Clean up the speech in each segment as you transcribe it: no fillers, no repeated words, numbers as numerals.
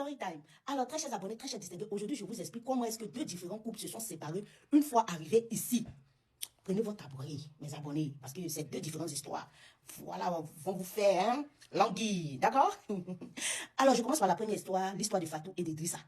story time. Alors, très chers abonnés, très chers distingués, aujourd'hui, je vous explique comment est-ce que deux différents couples se sont séparés une fois arrivés ici. Prenez votre tabouret, mes abonnés, parce que c'est deux différentes histoires. Voilà, vont vous faire hein, l'anguille, d'accord? Alors, je commence par la première histoire, l'histoire de Fatou et d'Idrissa.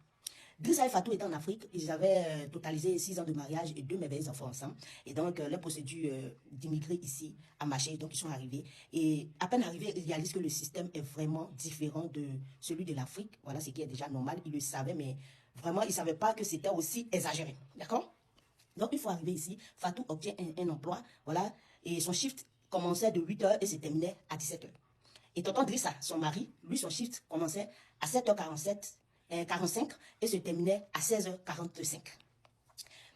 Drissa et Fatou étaient en Afrique, ils avaient totalisé 6 ans de mariage et 2 merveilleux enfants ensemble. Et donc, leur procédure d'immigrer ici a marché, donc ils sont arrivés. Et à peine arrivés, ils réalisent que le système est vraiment différent de celui de l'Afrique. Voilà, ce qui est déjà normal, ils le savaient, mais vraiment, ils ne savaient pas que c'était aussi exagéré, d'accord? Donc, une fois arrivé ici, Fatou obtient un emploi, voilà, et son shift commençait de 8 h et se terminait à 17 h. Et tonton Drissa, son mari, lui, son shift commençait à 7h47, 45 et se terminait à 16h45.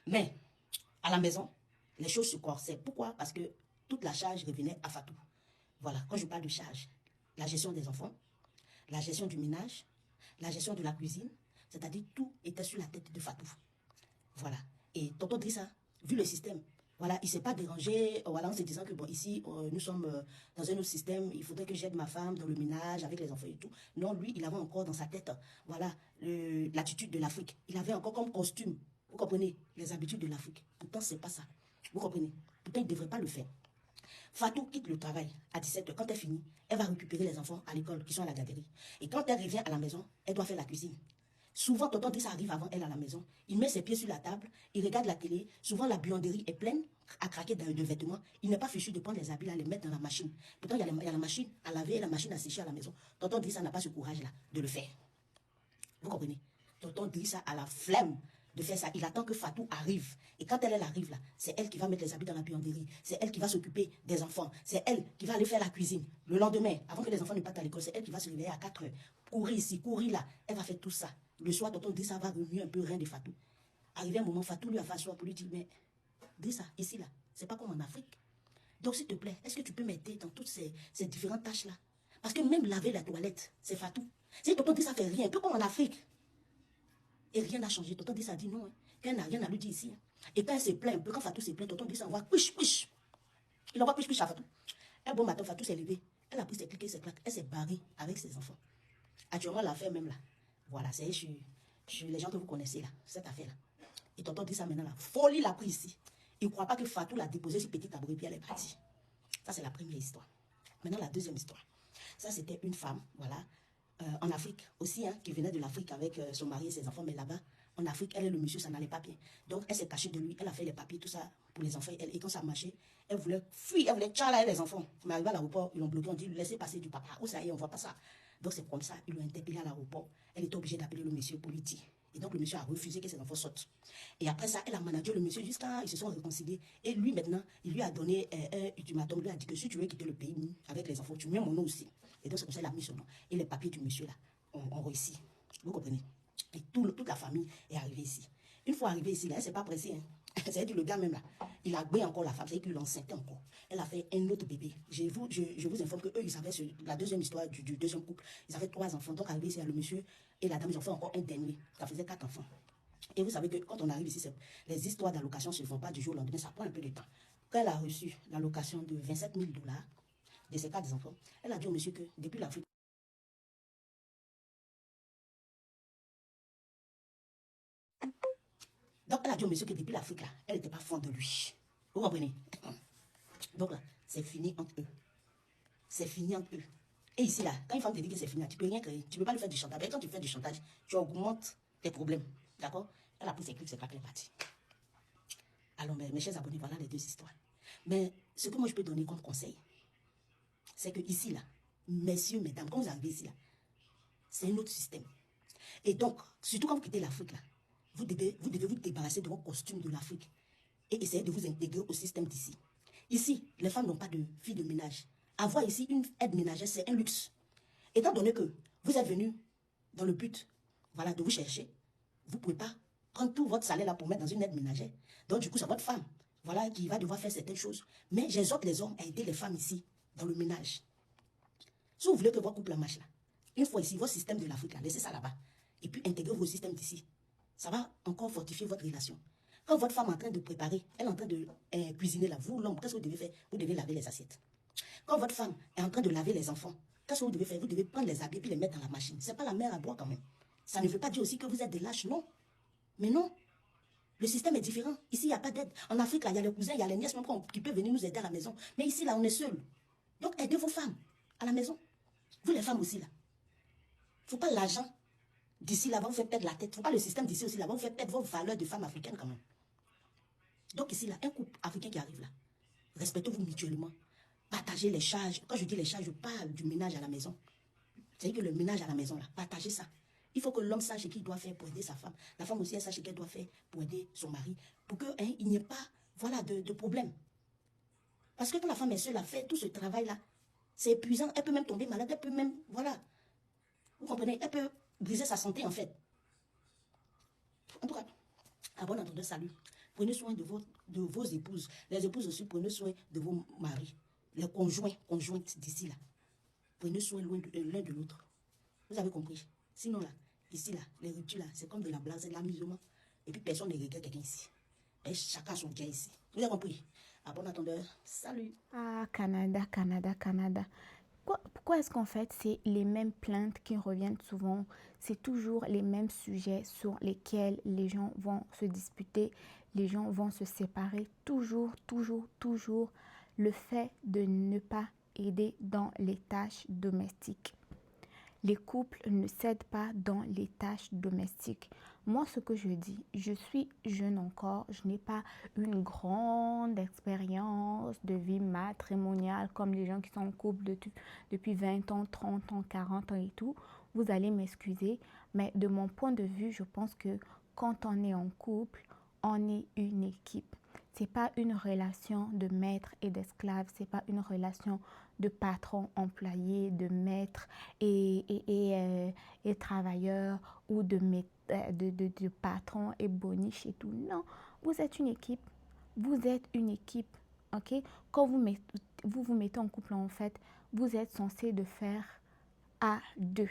Mais, à la maison, les choses se corsaient. Pourquoi? Parce que toute la charge revenait à Fatou. Voilà, quand je parle de charge, la gestion des enfants, la gestion du ménage, la gestion de la cuisine, c'est-à-dire tout était sur la tête de Fatou. Voilà. Et tonton Drissa, vu le système, voilà, il ne s'est pas dérangé voilà, en se disant que bon, ici, nous sommes dans un autre système, il faudrait que j'aide ma femme dans le ménage, avec les enfants et tout. Non, lui, il avait encore dans sa tête, voilà, l'attitude de l'Afrique. Il avait encore comme costume, vous comprenez, les habitudes de l'Afrique. Pourtant, ce n'est pas ça. Vous comprenez? Pourtant, il ne devrait pas le faire. Fatou quitte le travail à 17 h. Quand elle finit, elle va récupérer les enfants à l'école qui sont à la garderie. Et quand elle revient à la maison, elle doit faire la cuisine. Souvent, tonton Drissa arrive avant elle à la maison. Il met ses pieds sur la table, il regarde la télé. Souvent, la buanderie est pleine à craquer de vêtements. Il n'est pas fichu de prendre les habits, là, les mettre dans la machine. Pourtant, il y a la machine à laver et la machine à sécher à la maison. Tonton Drissa n'a pas ce courage-là de le faire. Vous comprenez? Tonton Drissa a la flemme de faire ça. Il attend que Fatou arrive. Et quand elle arrive là, c'est elle qui va mettre les habits dans la buanderie. C'est elle qui va s'occuper des enfants. C'est elle qui va aller faire la cuisine. Le lendemain, avant que les enfants ne partent à l'école, c'est elle qui va se réveiller à 4 h. Courir ici, courir là. Elle va faire tout ça. Le soir, tonton Drissa va remuer un peu rien de Fatou. Arrivé un moment, Fatou lui a fait asseoir pour lui dire, mais Drissa, ici là, c'est pas comme en Afrique. Donc s'il te plaît, est-ce que tu peux m'aider dans toutes ces différentes tâches là? Parce que même laver la toilette, c'est Fatou. Si tonton Drissa fait rien, un peu comme en Afrique. Et rien n'a changé. Tonton Drissa a dit non, hein, qu'elle n'a rien à lui dire ici. Hein. Et quand elle se plaint un peu, quand Fatou se plaint, tonton Drissa envoie piche, piche. Il envoie piche, piche à Fatou. Un bon matin, Fatou s'est levée. Elle a pris ses clics et ses claques. Elle s'est barrée avec ses enfants. Actuellement, l'affaire même là. Voilà, c'est les gens que vous connaissez là, cette affaire-là. Et tonton Drissa maintenant là, folie l'a pris ici. Il ne croit pas que Fatou l'a déposé sur petit tabouret puis elle est partie. Ça, c'est la première histoire. Maintenant, la deuxième histoire. Ça, c'était une femme, voilà, en Afrique aussi, hein, qui venait de l'Afrique avec son mari et ses enfants, mais là-bas, en Afrique, elle et le monsieur, ça n'allait pas bien. Donc, elle s'est cachée de lui, elle a fait les papiers, tout ça, pour les enfants. Et quand ça marchait, elle voulait fuir, elle voulait tchala les enfants. Mais arrivé à l'aéroport, ils l'ont bloqué, on dit, laissez passer du papa. Où ça y est, on ne voit pas ça. Donc, c'est comme ça, ils l'ont interpellé à l'aéroport. Elle était obligée d'appeler le monsieur pour lui dire. Et donc, le monsieur a refusé que ses enfants sortent. Et après ça, elle a managé le monsieur jusqu'à ils se sont réconciliés. Et lui, maintenant, il lui a donné un ultimatum. Il lui a dit que si tu veux quitter le pays avec les enfants, tu mets mon nom aussi. Et donc, c'est comme ça qu'il a mis son nom. Et les papiers du monsieur, là, ont réussi. Vous comprenez? Et toute la famille est arrivée ici. Une fois arrivée ici, là, elle ne s'est pas pressée. Hein. C'est-à-dire le gars même, là, il a gbé encore la femme. C'est-à-dire qu'il l'enceintait encore. Elle a fait un autre bébé. Je vous informe qu'eux, ils avaient la deuxième histoire du deuxième couple. Ils avaient 3 enfants. Donc, arrivé ici, le monsieur et la dame, ils ont fait encore un dernier. Ça faisait 4 enfants. Et vous savez que quand on arrive ici, les histoires d'allocation ne se font pas du jour au lendemain, ça prend un peu de temps. Quand elle a reçu l'allocation de 27 000 $ de ses 4 enfants, elle a dit au monsieur que depuis l'Afrique, donc elle a dit au monsieur que depuis l'Afrique, elle n'était pas fond de lui. Vous comprenez? Donc là, c'est fini entre eux. C'est fini entre eux. Et ici, là, quand une femme te dit que c'est fini, tu ne peux rien créer. Tu ne peux pas lui faire du chantage. Et quand tu fais du chantage, tu augmentes tes problèmes. D'accord? Elle a pris ses clics, ses claques, elle est partie. Alors, mes chers abonnés, voilà les 2 histoires. Mais ce que moi je peux donner comme conseil, c'est que ici, là, messieurs, mesdames, quand vous arrivez ici, là, c'est un autre système. Et donc, surtout quand vous quittez l'Afrique, là, vous devez vous débarrasser de vos costumes de l'Afrique et essayer de vous intégrer au système d'ici. Ici, les femmes n'ont pas de filles de ménage. Avoir ici une aide ménagère, c'est un luxe. Étant donné que vous êtes venu dans le but, voilà, de vous chercher, vous ne pouvez pas prendre tout votre salaire là pour mettre dans une aide ménagère. Donc, du coup, c'est votre femme, voilà, qui va devoir faire certaines choses. Mais j'exhorte les hommes à aider les femmes ici, dans le ménage. Si vous voulez que votre couple marche là, une fois ici, votre système de l'Afrique, laissez ça là-bas. Et puis, intégrez vos systèmes d'ici. Ça va encore fortifier votre relation. Quand votre femme est en train de préparer, elle est en train de cuisiner là, vous, l'homme, qu'est-ce que vous devez faire? Vous devez laver les assiettes. Quand votre femme est en train de laver les enfants, qu'est-ce que vous devez faire? Vous devez prendre les habits et les mettre dans la machine. Ce n'est pas la mer à boire quand même. Ça ne veut pas dire aussi que vous êtes des lâches, non. Mais non. Le système est différent. Ici, il n'y a pas d'aide. En Afrique, là, il y a les cousins, il y a les nièces même qui peuvent venir nous aider à la maison. Mais ici, là, on est seuls. Donc, aidez vos femmes à la maison. Vous, les femmes aussi, là. Il ne faut pas l'argent d'ici, là, va vous faire perdre la tête. Il ne faut pas le système d'ici aussi, là, va vous faire perdre vos valeurs de femmes africaines, quand même. Donc, ici, là, un couple africain qui arrive, là, respectez-vous mutuellement. Partagez les charges. Quand je dis les charges, je parle du ménage à la maison. C'est-à-dire que le ménage à la maison, là, partagez ça. Il faut que l'homme sache ce qu'il doit faire pour aider sa femme. La femme aussi, elle sache ce qu'elle doit faire pour aider son mari. Pour qu'il n'y ait pas, voilà, de problème. Parce que quand la femme est seule à faire tout ce travail-là, c'est épuisant. Elle peut même tomber malade. Elle peut même, voilà. Vous comprenez? Elle peut briser sa santé, en fait. En tout cas, à bon entendeur, salut. Prenez soin de vos épouses. Les épouses aussi, prenez soin de vos maris. Les conjointes d'ici, là. Prenez soin l'un de l'autre. Vous avez compris? Sinon, là, ici, là, les ruptures, là, c'est comme de la blague, c'est de l'amusement. Et puis, personne ne regarde quelqu'un ici. Et chacun son bien ici. Vous avez compris? À bon entendeur, salut. Ah, Canada, Canada, Canada. Pourquoi est-ce qu'en fait, c'est les mêmes plaintes qui reviennent souvent? C'est toujours les mêmes sujets sur lesquels les gens vont se disputer, les gens vont se séparer. Toujours, toujours, toujours le fait de ne pas aider dans les tâches domestiques. Les couples ne s'aident pas dans les tâches domestiques. Moi, ce que je dis, je suis jeune encore, je n'ai pas une grande expérience de vie matrimoniale comme les gens qui sont en couple depuis 20 ans, 30 ans, 40 ans et tout. Vous allez m'excuser, mais de mon point de vue, je pense que quand on est en couple, on est une équipe. C'est pas une relation de maître et d'esclave, c'est pas une relation de patron employé, de maître et travailleur ou de patron et boniche et tout. Non, vous êtes une équipe. Vous êtes une équipe. Ok? Quand vous mettez en couple, en fait, vous êtes censé de faire à deux.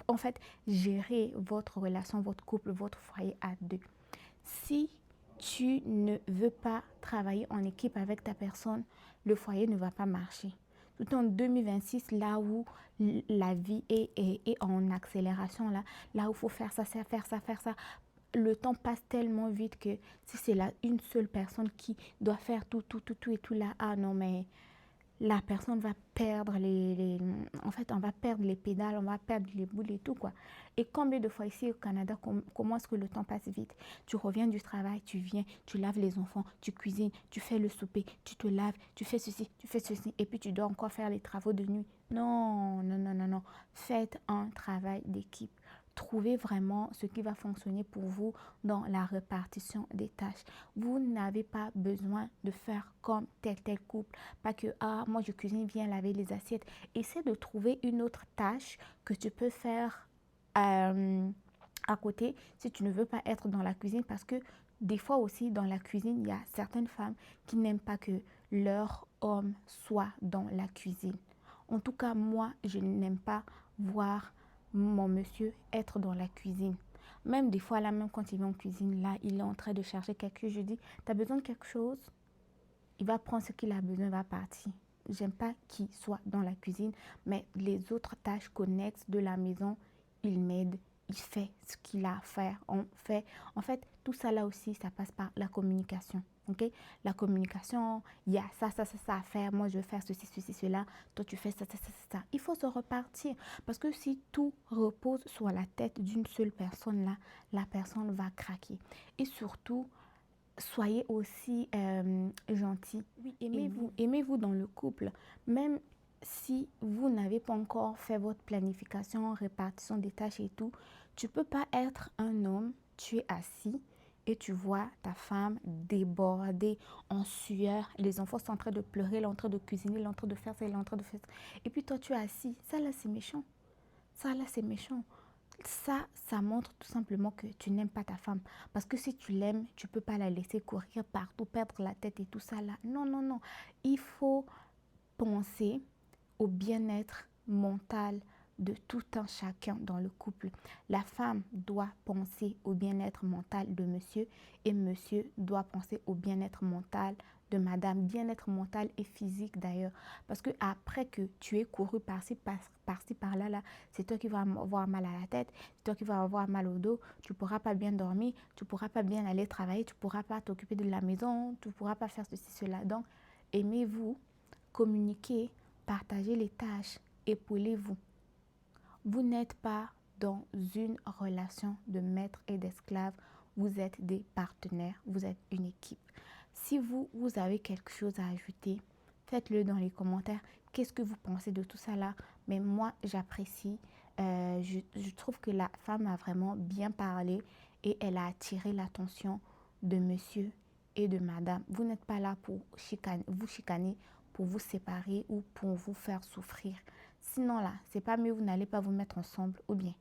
En fait, gérer votre relation, votre couple, votre foyer à deux. Si tu ne veux pas travailler en équipe avec ta personne, le foyer ne va pas marcher. Tout en 2026, là où la vie est en accélération, là où il faut faire ça, faire ça, faire ça, le temps passe tellement vite que si c'est là une seule personne qui doit faire tout et tout là, ah non mais la personne va perdre en fait, on va perdre les pédales, on va perdre les boules et tout, quoi. Et combien de fois ici au Canada, comment est-ce que le temps passe vite? Tu reviens du travail, tu viens, tu laves les enfants, tu cuisines, tu fais le souper, tu te laves, tu fais ceci, et puis tu dois encore faire les travaux de nuit. Non, non, non, non, non. Faites un travail d'équipe. Trouvez vraiment ce qui va fonctionner pour vous dans la répartition des tâches. Vous n'avez pas besoin de faire comme tel couple. Pas que, ah, moi je cuisine, viens laver les assiettes. Essaie de trouver une autre tâche que tu peux faire à côté si tu ne veux pas être dans la cuisine. Parce que des fois aussi dans la cuisine, il y a certaines femmes qui n'aiment pas que leur homme soit dans la cuisine. En tout cas, moi, je n'aime pas voir mon monsieur être dans la cuisine. Même des fois, là, même quand il vient en cuisine, là, il est en train de chercher quelque chose. Je dis, tu as besoin de quelque chose? Il va prendre ce qu'il a besoin, il va partir. J'aime pas qu'il soit dans la cuisine, mais les autres tâches connexes de la maison, il m'aide, il fait ce qu'il a à faire. En fait, tout ça là aussi, ça passe par la communication. Okay? La communication, il y a ça à faire. Moi, je veux faire ceci, cela. Toi, tu fais ça. Il faut se repartir. Parce que si tout repose sur la tête d'une seule personne là, la personne va craquer. Et surtout, soyez aussi gentil. Oui, aimez-vous dans le couple. Même si vous n'avez pas encore fait votre planification, répartition des tâches et tout, tu peux pas être un homme, tu es assis et tu vois ta femme débordée en sueur, les enfants sont en train de pleurer, elle est en train de cuisiner, elle est en train de faire ça, elle est en train de faire ça. Et puis toi tu es assis, ça là c'est méchant. Ça là c'est méchant. Ça montre tout simplement que tu n'aimes pas ta femme. Parce que si tu l'aimes, tu ne peux pas la laisser courir partout, perdre la tête et tout ça là. Non, non, non. Il faut penser au bien-être mental de tout un chacun dans le couple. La femme doit penser au bien-être mental de monsieur et monsieur doit penser au bien-être mental de madame, bien-être mental et physique d'ailleurs. Parce que après que tu aies couru par-ci, par-là, là, c'est toi qui vas avoir mal à la tête, c'est toi qui vas avoir mal au dos, tu ne pourras pas bien dormir, tu ne pourras pas bien aller travailler, tu ne pourras pas t'occuper de la maison, tu ne pourras pas faire ceci, cela. Donc, aimez-vous, communiquez, partagez les tâches, épaulez-vous. Vous n'êtes pas dans une relation de maître et d'esclave, vous êtes des partenaires, vous êtes une équipe. Si vous avez quelque chose à ajouter, faites-le dans les commentaires. Qu'est-ce que vous pensez de tout ça là? Mais moi, j'apprécie. Je trouve que la femme a vraiment bien parlé et elle a attiré l'attention de monsieur et de madame. Vous n'êtes pas là pour vous chicaner, pour vous séparer ou pour vous faire souffrir. Sinon là, c'est pas mieux, vous n'allez pas vous mettre ensemble ou bien.